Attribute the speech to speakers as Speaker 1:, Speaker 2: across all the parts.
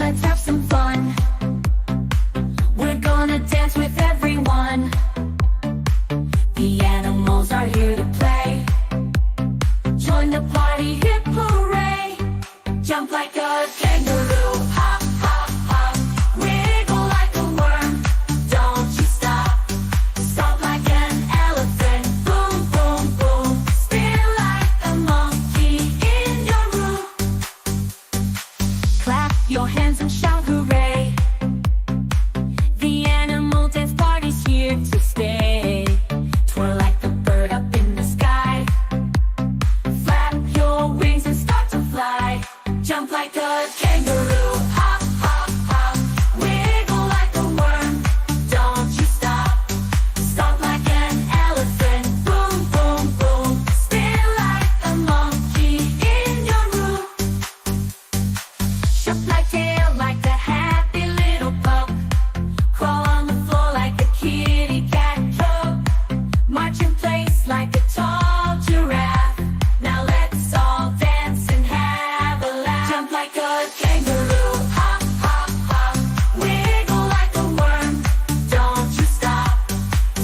Speaker 1: let's have some fun. We're gonna dance with everyone. The animals are here to play. Join the party, hip hooray! Jump like a kangaroo, hop, hop, hop. Wiggle like a worm, don't you stop. Stomp like an elephant, boom, boom, boom. Spin like a monkey in your room. Clap your hands and shout hooray. The animal dance party's here to stay. Twirl like the bird up in the sky. Flap your wings and start to fly. Jump like a kangaroo, hop, hop, hop. Wiggle like a worm, don't you stop. Stomp like an elephant, boom, boom, boom. Spin like a monkey in your room. Shuck like tail like a happy little pup. Crawl on the floor like a kitty cat cub. March in place like a tall giraffe. Now let's all dance and have a laugh. Jump like a kangaroo, hop, hop, hop. Wiggle like a worm, don't you stop.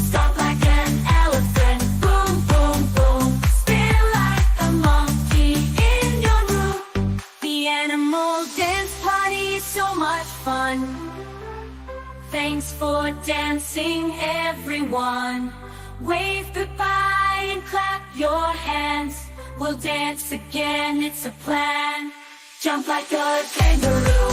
Speaker 1: Stomp like an elephant, boom, boom, boom. Spin like a monkey in your room. The animal dance party is so much fun. Thanks for dancing, everyone. Wave goodbye and clap your hands. We'll dance again, it's a plan. Jump like a kangaroo,